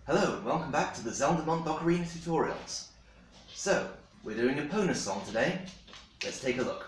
Hello and welcome back to the Zelda Month Ocarina tutorials. So, we're doing a Epona song today. Let's take a look.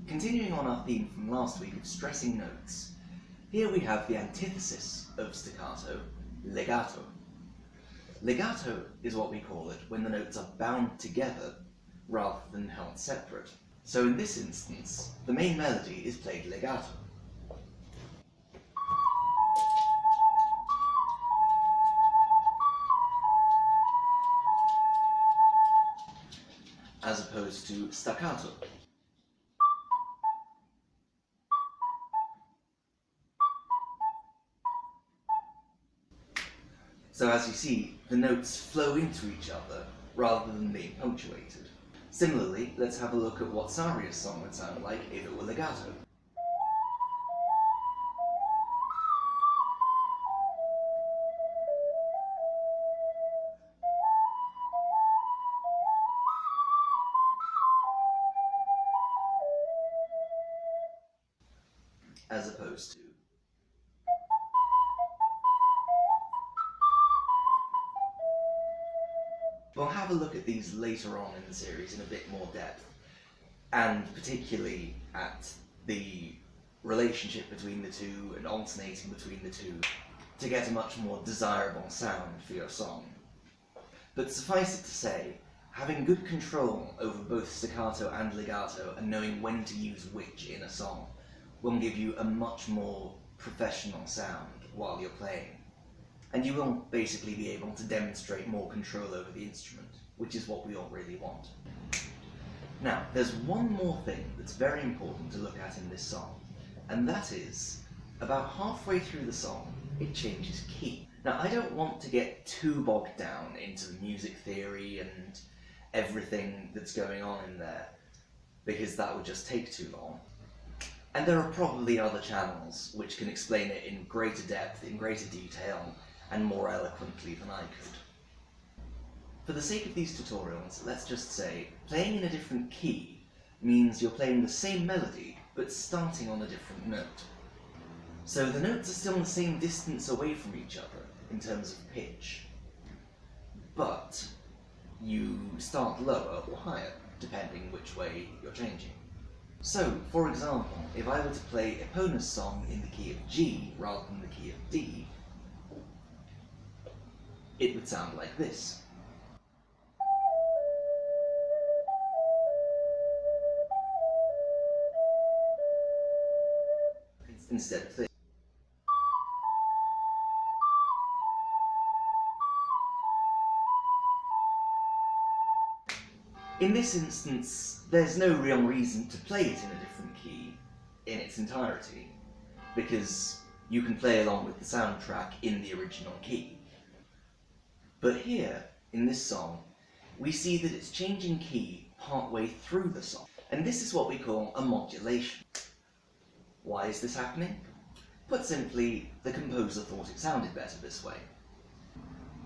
Continuing on our theme from last week of stressing notes, here we have the antithesis of staccato, legato. Legato is what we call it when the notes are bound together rather than held separate. So in this instance, the main melody is played legato. As opposed to staccato. So as you see, the notes flow into each other rather than being punctuated. Similarly, let's have a look at what Saria's song would sound like if it were legato. As opposed to. We'll have a look at these later on in the series in a bit more depth, and particularly at the relationship between the two and alternating between the two to get a much more desirable sound for your song. But suffice it to say, having good control over both staccato and legato and knowing when to use which in a song will give you a much more professional sound while you're playing. And you will basically be able to demonstrate more control over the instrument, which is what we all really want. Now, there's one more thing that's very important to look at in this song, and that is, about halfway through the song, it changes key. Now, I don't want to get too bogged down into the music theory and everything that's going on in there, because that would just take too long. And there are probably other channels which can explain it in greater depth, in greater detail, and more eloquently than I could. For the sake of these tutorials, let's just say, playing in a different key means you're playing the same melody, but starting on a different note. So the notes are still the same distance away from each other, in terms of pitch, but you start lower or higher, depending which way you're changing. So, for example, if I were to play Epona's song in the key of G rather than the key of D, it would sound like this. Instead of this. In this instance, there's no real reason to play it in a different key in its entirety, because you can play along with the soundtrack in the original key. But here, in this song, we see that it's changing key partway through the song, and this is what we call a modulation. Why is this happening? Put simply, the composer thought it sounded better this way.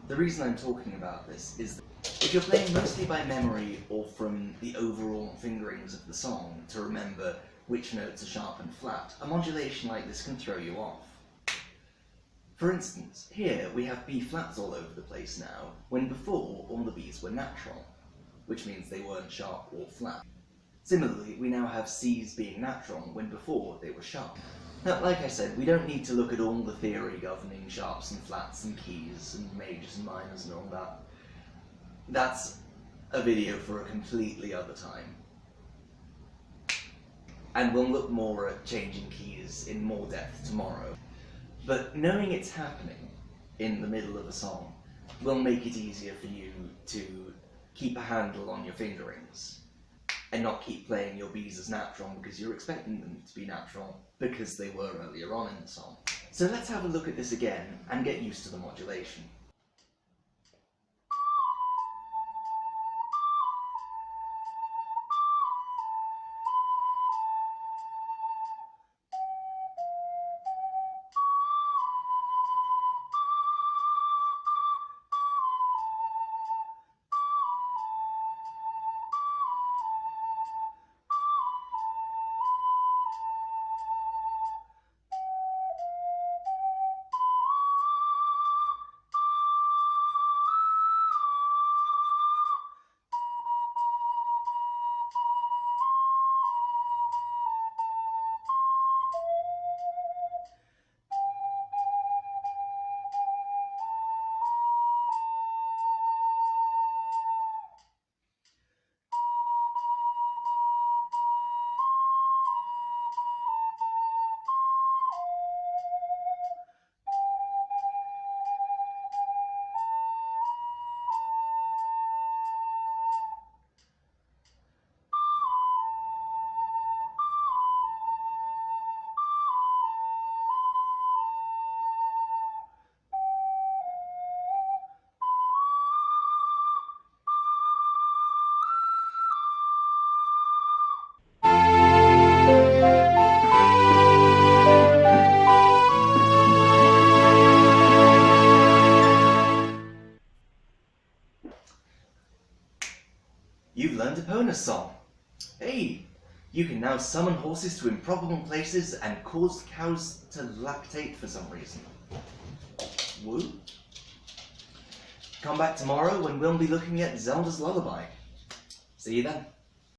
The reason I'm talking about this is that if you're playing mostly by memory or from the overall fingerings of the song to remember which notes are sharp and flat, a modulation like this can throw you off. For instance, here we have B flats all over the place now, when before all the Bs were natural, which means they weren't sharp or flat. Similarly, we now have Cs being natural, when before they were sharp. Now, like I said, we don't need to look at all the theory governing sharps and flats and keys and majors and minors and all that. That's a video for a completely other time. And we'll look more at changing keys in more depth tomorrow. But knowing it's happening in the middle of a song will make it easier for you to keep a handle on your fingerings and not keep playing your Bs as natural because you're expecting them to be natural because they were earlier on in the song. So let's have a look at this again and get used to the modulation. You've learned Epona's song. Hey, you can now summon horses to improbable places and cause cows to lactate for some reason. Woo. Come back tomorrow when we'll be looking at Zelda's Lullaby. See you then.